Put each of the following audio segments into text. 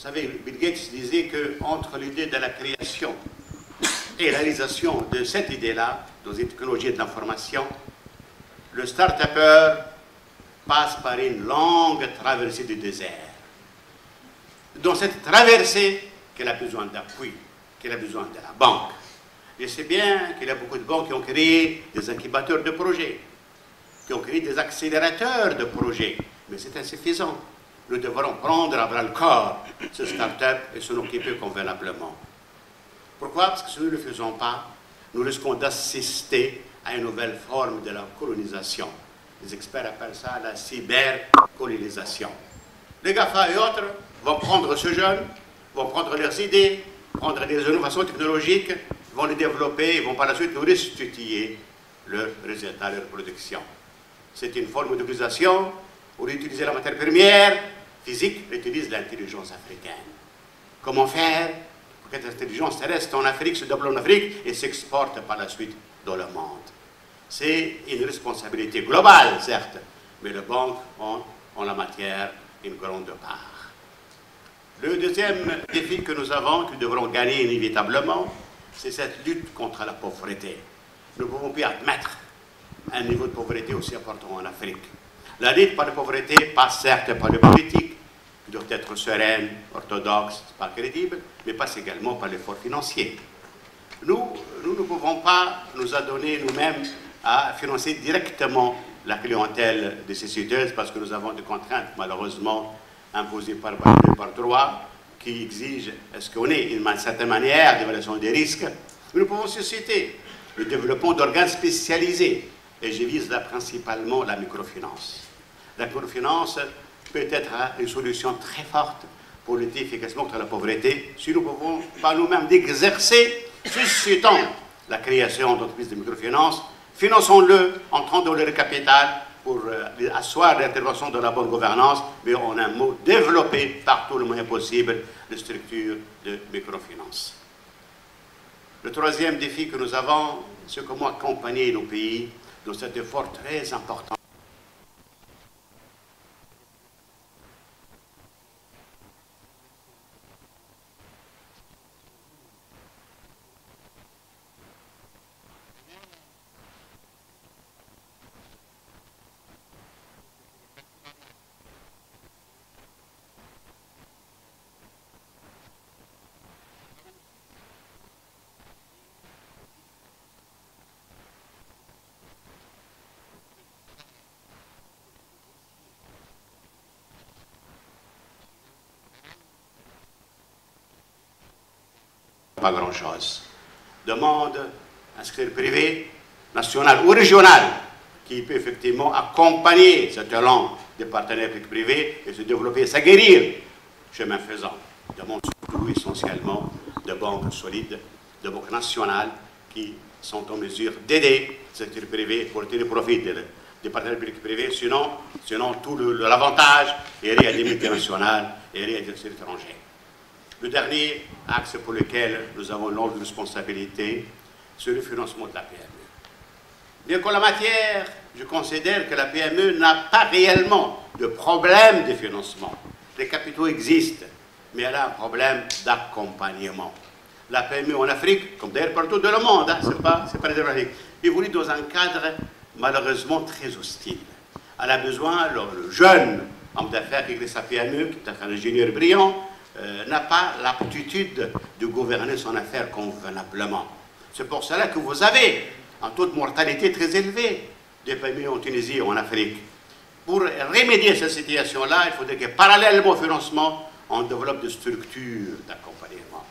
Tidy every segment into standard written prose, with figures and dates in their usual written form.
savez, Bill Gates disait qu'entre l'idée de la création et la réalisation de cette idée-là, dans les technologies de l'information, le start-upper passe par une longue traversée du désert. Dans cette traversée, qu'elle a besoin d'appui, qu'elle a besoin de la banque. Je sais bien qu'il y a beaucoup de banques qui ont créé des incubateurs de projets, qui ont créé des accélérateurs de projets, mais c'est insuffisant. Nous devrons prendre à bras le corps ce start-up et s'en occuper convenablement. Pourquoi? Parce que si nous ne le faisons pas, nous risquons d'assister à une nouvelle forme de la colonisation. Les experts appellent ça la cybercolonisation. Les GAFA et autres vont prendre ce jeune, vont prendre leurs idées, prendre des innovations technologiques, vont les développer et vont par la suite nous restituer leurs résultats, leur production. C'est une forme d'utilisation. Au lieu d'utiliser la matière première physique, on utilise l'intelligence africaine. Comment faire pour que cette intelligence reste en Afrique, se développe en Afrique et s'exporte par la suite dans le monde? C'est une responsabilité globale, certes, mais les banques ont en la matière une grande part. Le deuxième défi que nous avons, que nous devrons gagner inévitablement, c'est cette lutte contre la pauvreté. Nous ne pouvons plus admettre un niveau de pauvreté aussi important en Afrique. La lutte par la pauvreté passe certes par les politiques, qui doivent être sereines, orthodoxes, pas crédibles, mais passe également par l'effort financier. Nous ne pouvons pas nous adonner nous-mêmes à financer directement la clientèle de ces sociétés parce que nous avons des contraintes malheureusement imposées par droit qui exigent est-ce qu'on ait une certaine manière d'évaluation des risques. Nous pouvons susciter le développement d'organes spécialisés et je vise là principalement la microfinance. La microfinance peut être une solution très forte pour lutter efficacement contre la pauvreté si nous pouvons par nous-mêmes d'exercer, suscitant la création d'entreprises de microfinance. Finançons-le, entrons dans le capital pour asseoir l'intervention de la bonne gouvernance, mais en un mot, développer par tous les moyens possibles les structures de microfinance. Le troisième défi que nous avons, c'est comment accompagner nos pays dans cet effort très important. Pas grand-chose. Demande un secteur privé, national ou régional, qui peut effectivement accompagner cet élan des partenaires privés et se développer, s'aguerrir, chemin faisant. Demande surtout essentiellement de banques solides, de banques nationales qui sont en mesure d'aider le secteur privé pour tirer profit des partenaires privés, sinon tout l'avantage irait à des multinationales et irait à des étrangers. Le dernier axe pour lequel nous avons une longue responsabilité, c'est le financement de la PME. Bien qu'en la matière, je considère que la PME n'a pas réellement de problème de financement. Les capitaux existent, mais elle a un problème d'accompagnement. La PME en Afrique, comme d'ailleurs partout dans le monde, c'est pas réservé à l'Afrique, évolue dans un cadre malheureusement très hostile. Elle a besoin, le jeune homme d'affaires qui crée sa PME, qui est un ingénieur brillant, n'a pas l'aptitude de gouverner son affaire convenablement. C'est pour cela que vous avez un taux de mortalité très élevé des PME en Tunisie et en Afrique. Pour remédier à cette situation-là, il faudrait que parallèlement au financement, on développe des structures d'accompagnement.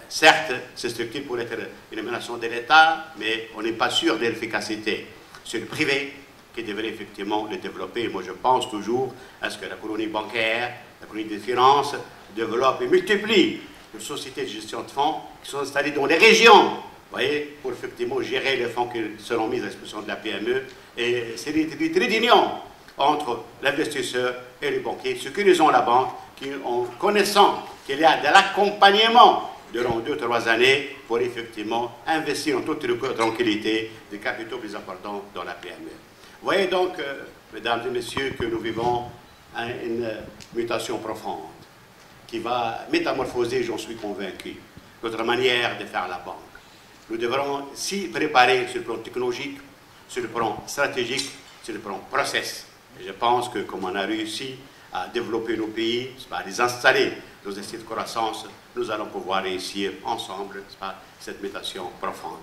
Certes, ces structures pourraient être une émanation de l'État, mais on n'est pas sûr de l'efficacité. C'est le privé qui devrait effectivement les développer. Moi, je pense toujours à ce que la colonie bancaire, la colonie des finances, développe et multiplie les sociétés de gestion de fonds qui sont installées dans les régions, vous voyez, pour effectivement gérer les fonds qui seront mis à disposition de la PME. Et c'est des traits d'union entre l'investisseur et les banquiers, ceux qui les ont à la banque, qui, en connaissant qu'il y a de l'accompagnement durant 2 ou 3 années, pour effectivement investir en toute tranquillité des capitaux plus importants dans la PME. Vous voyez donc, mesdames et messieurs, que nous vivons une mutation profonde qui va métamorphoser, j'en suis convaincu, notre manière de faire la banque. Nous devrons s'y préparer sur le plan technologique, sur le plan stratégique, sur le plan process. Et je pense que comme on a réussi à développer nos pays, à les installer dans un site de croissance, nous allons pouvoir réussir ensemble cette mutation profonde.